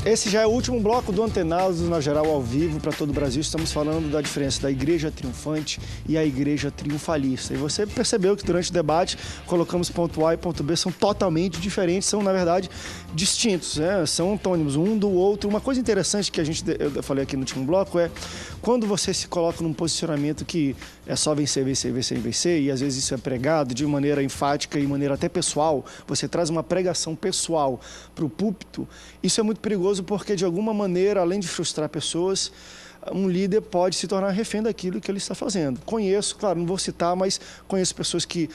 Esse já é o último bloco do Antenados na Geral ao vivo para todo o Brasil. Estamos falando da diferença da igreja triunfante e a igreja triunfalista. E você percebeu que durante o debate colocamos ponto A e ponto B são totalmente diferentes, são na verdade distintos, né? São antônimos um do outro. Uma coisa interessante que eu falei aqui no último bloco é quando você se coloca num posicionamento que é só vencer, vencer, vencer, vencer, e às vezes isso é pregado de maneira enfática e maneira até pessoal, você traz uma pregação pessoal para o púlpito, isso é muito perigoso porque, de alguma maneira, além de frustrar pessoas, um líder pode se tornar refém daquilo que ele está fazendo. Conheço, claro, não vou citar, mas conheço pessoas que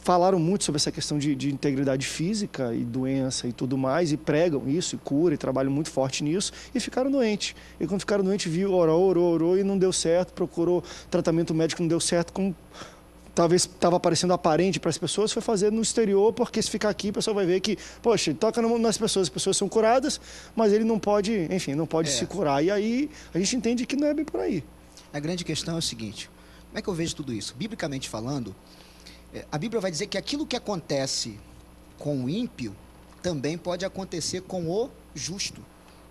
falaram muito sobre essa questão de integridade física e doença e tudo mais, e pregam isso, e cura, e trabalham muito forte nisso, e ficaram doentes. E quando ficaram doentes, orou, e não deu certo, procurou tratamento médico, não deu certo, como talvez estava parecendo aparente para as pessoas, foi fazer no exterior, porque se ficar aqui, o pessoal vai ver que, poxa, ele toca nas pessoas, as pessoas são curadas, mas ele não pode, enfim, não pode se curar. E aí a gente entende que não é bem por aí. A grande questão é o seguinte, como é que eu vejo tudo isso? Biblicamente falando, a Bíblia vai dizer que aquilo que acontece com o ímpio também pode acontecer com o justo.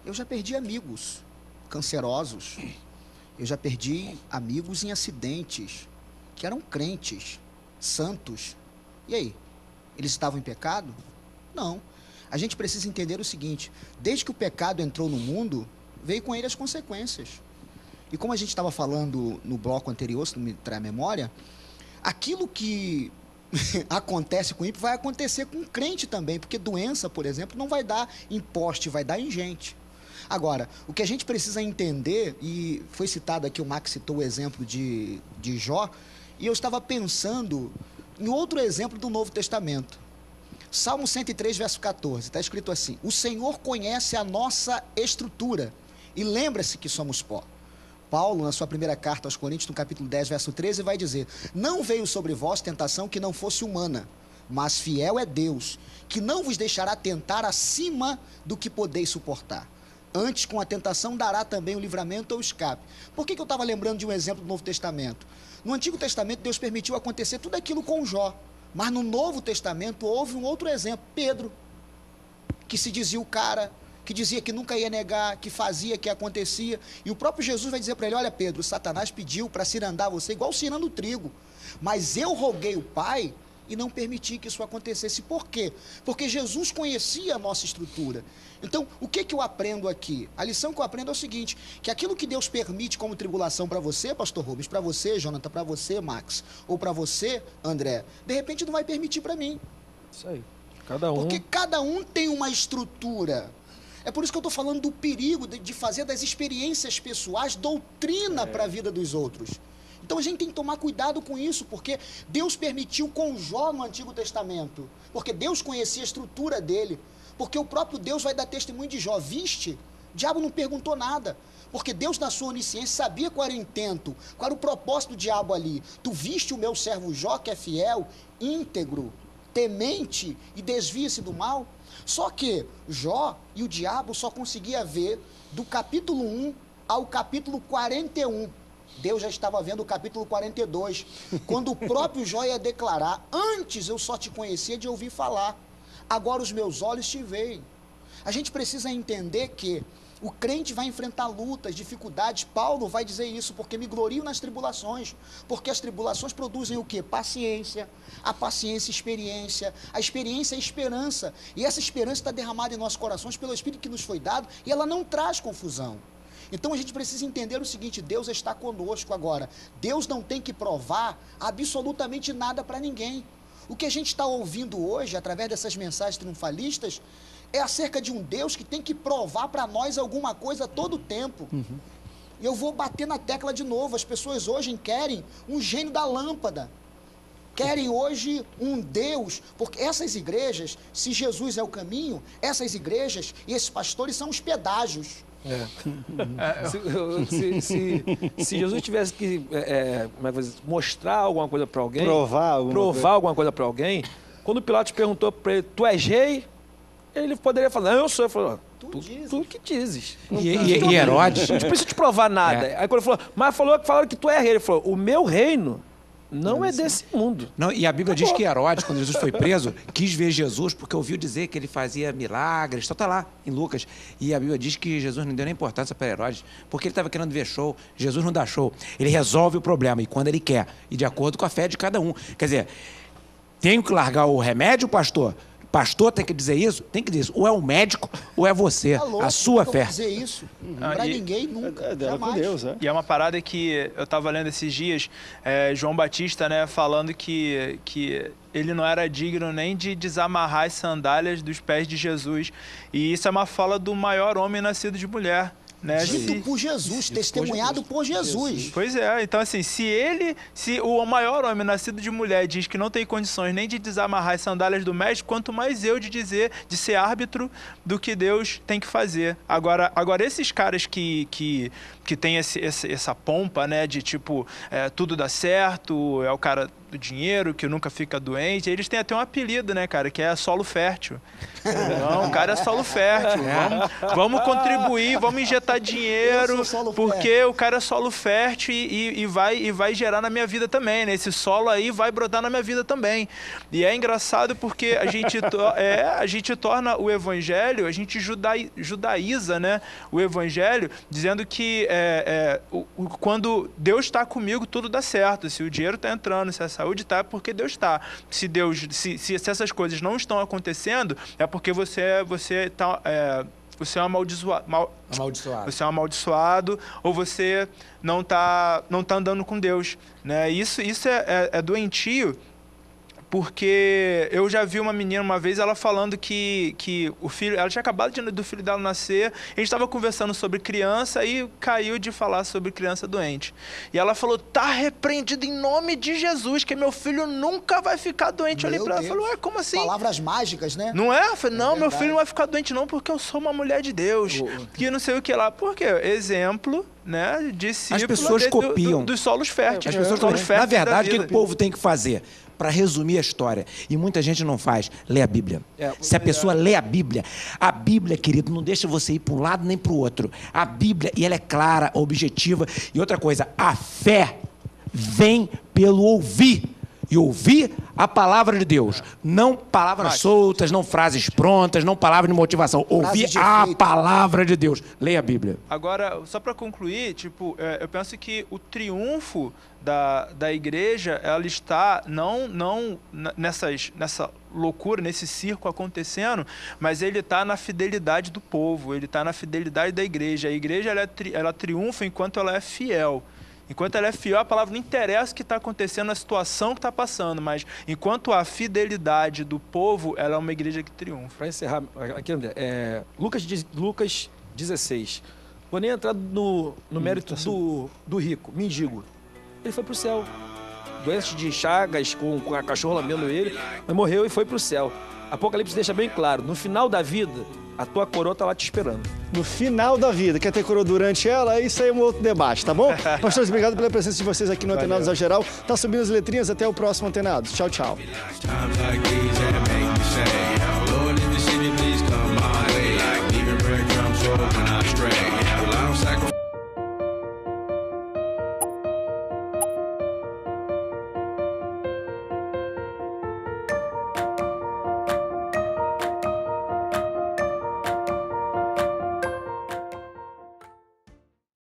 Eu já perdi amigos cancerosos, eu já perdi amigos em acidentes, que eram crentes, santos. E aí? Eles estavam em pecado? Não. A gente precisa entender o seguinte, desde que o pecado entrou no mundo, veio com ele as consequências. E como a gente estava falando no bloco anterior, se não me trai a memória, aquilo que acontece com o ímpio vai acontecer com o crente também, porque doença, por exemplo, não vai dar em poste, vai dar em gente. Agora, o que a gente precisa entender, e foi citado aqui, o Max citou o exemplo de Jó, e eu estava pensando em outro exemplo do Novo Testamento. Salmo 103, verso 14, está escrito assim: o Senhor conhece a nossa estrutura e lembra-se que somos pó. Paulo, na sua primeira carta aos Coríntios, no capítulo 10, verso 13, vai dizer: não veio sobre vós tentação que não fosse humana, mas fiel é Deus, que não vos deixará tentar acima do que podeis suportar. Antes, com a tentação, dará também o livramento ou escape. Por que eu estava lembrando de um exemplo do Novo Testamento? No Antigo Testamento, Deus permitiu acontecer tudo aquilo com Jó. Mas no Novo Testamento, houve um outro exemplo. Pedro, que se dizia o cara, que dizia que nunca ia negar, que fazia, que acontecia. E o próprio Jesus vai dizer para ele: olha, Pedro, Satanás pediu para cirandar você igual cirando o trigo. Mas eu roguei o Pai e não permiti que isso acontecesse. Por quê? Porque Jesus conhecia a nossa estrutura. Então, o que eu aprendo aqui? A lição que eu aprendo é o seguinte, que aquilo que Deus permite como tribulação para você, pastor Rubens, para você, Jonathan, para você, Max, ou para você, André, de repente não vai permitir para mim. Isso aí. Cada um. Porque cada um tem uma estrutura. É por isso que eu estou falando do perigo de fazer das experiências pessoais doutrina para a vida dos outros. Então a gente tem que tomar cuidado com isso, porque Deus permitiu com Jó no Antigo Testamento, porque Deus conhecia a estrutura dele, porque o próprio Deus vai dar testemunho de Jó. Viste? O diabo não perguntou nada, porque Deus, na sua onisciência, sabia qual era o intento, qual era o propósito do diabo ali. Tu viste o meu servo Jó, que é fiel, íntegro, temente e desvia-se do mal? Só que Jó e o diabo só conseguia ver do capítulo 1 ao capítulo 41. Deus já estava vendo o capítulo 42, quando o próprio Jó ia declarar: antes eu só te conhecia de ouvir falar, agora os meus olhos te veem. A gente precisa entender que o crente vai enfrentar lutas, dificuldades. Paulo vai dizer isso: porque me glorio nas tribulações, porque as tribulações produzem o quê? Paciência, a paciência, experiência, a experiência é esperança, e essa esperança está derramada em nossos corações pelo Espírito que nos foi dado, e ela não traz confusão. Então a gente precisa entender o seguinte: Deus está conosco agora. Deus não tem que provar absolutamente nada para ninguém. O que a gente está ouvindo hoje, através dessas mensagens triunfalistas, é acerca de um Deus que tem que provar para nós alguma coisa a todo tempo. E eu vou bater na tecla de novo: as pessoas hoje querem um gênio da lâmpada. Querem hoje um Deus, porque essas igrejas, se Jesus é o caminho, essas igrejas e esses pastores são os pedágios. Se Jesus tivesse que como é que mostrar alguma coisa para alguém, provar alguma coisa para alguém, quando Pilatos perguntou para ele: tu és rei? Ele poderia falar: não, eu sou. Ele falou: tu que dizes. E Herodes? Não precisa te provar nada. Aí quando ele falou: mas falaram que tu é rei. Ele falou: o meu reino não é desse mundo. Não, e a Bíblia diz que Herodes, quando Jesus foi preso, quis ver Jesus porque ouviu dizer que ele fazia milagres. Então tá lá, em Lucas. E a Bíblia diz que Jesus não deu nem importância para Herodes, porque ele estava querendo ver show. Jesus não dá show. Ele resolve o problema, e quando ele quer. E de acordo com a fé de cada um. Quer dizer, tenho que largar o remédio, pastor? Pastor tem que dizer isso? Tem que dizer isso. Ou é o médico, ou é você. Tá louco, a sua nunca fé. vou dizer isso. Pra ninguém, nunca. Dela com Deus, é. E é uma parada que eu estava lendo esses dias, João Batista, né, falando que ele não era digno nem de desamarrar as sandálias dos pés de Jesus. E isso é uma fala do maior homem nascido de mulher. Né? Dito por Jesus, testemunhado por Jesus. Pois é, então assim, se o maior homem nascido de mulher diz que não tem condições nem de desamarrar as sandálias do mestre, quanto mais eu de ser árbitro do que Deus tem que fazer. Agora esses caras que tem essa pompa, né, de tipo, tudo dá certo, é o cara do dinheiro, que nunca fica doente, eles têm até um apelido, né, cara, que é solo fértil. Não, o cara é solo fértil. Vamos contribuir, vamos injetar dinheiro, porque o cara é solo fértil e vai gerar na minha vida também, né? Esse solo aí vai brotar na minha vida também. E é engraçado porque a gente torna o evangelho, a gente judaiza, né, o evangelho, dizendo que quando Deus está comigo, tudo dá certo. Se o dinheiro está entrando, se a saúde está, é porque Deus está. Se essas coisas não estão acontecendo, é porque você é um amaldiçoado. Você é um amaldiçoado, ou você não tá andando com Deus, né? Isso é doentio, porque eu já vi uma menina uma vez, ela falando que o filho, ela tinha acabado do filho dela nascer, a gente estava conversando sobre criança e caiu de falar sobre criança doente. E ela falou, tá repreendido em nome de Jesus, que meu filho nunca vai ficar doente. Eu olhei pra ela e falei, ué, como assim? Palavras mágicas, né? Não é? Eu falei, não, meu filho não vai ficar doente não, porque eu sou uma mulher de Deus. Que não sei o que lá. Por quê? Exemplo, né? Discípulo. As pessoas copiam. Dos solos férteis. As pessoas solos férteis. Na verdade, o que o povo tem que fazer? Para resumir a história, e muita gente não faz, lê a Bíblia. Se a pessoa lê a Bíblia, querido, não deixa você ir para um lado nem para o outro. A Bíblia, e ela é clara, objetiva. E outra coisa, a fé vem pelo ouvir. E ouvir a palavra de Deus. Não palavras soltas, não frases prontas, não palavras de motivação. Ouvir a palavra de Deus. Leia a Bíblia. Agora, só para concluir, eu penso que o triunfo da igreja, ela está não nessa loucura, nesse circo acontecendo, mas ele está na fidelidade do povo, ele está na fidelidade da igreja. A igreja ela triunfa enquanto ela é fiel. Enquanto ela é fiel, a palavra não interessa o que está acontecendo, a situação que está passando, mas enquanto a fidelidade do povo, ela é uma igreja que triunfa. Para encerrar, aqui, André, Lucas 16. Vou nem entrar no mérito do rico, mendigo. Ele foi para o céu. Doença de chagas, com a cachorro lambendo ele, mas morreu e foi para o céu. Apocalipse deixa bem claro, no final da vida, a tua coroa está lá te esperando. No final da vida, quer ter coroa durante ela? Isso aí é um outro debate, tá bom? Pastores, obrigado pela presença de vocês aqui no Antenados a Geral. Tá subindo as letrinhas, até o próximo Antenados. Tchau, tchau.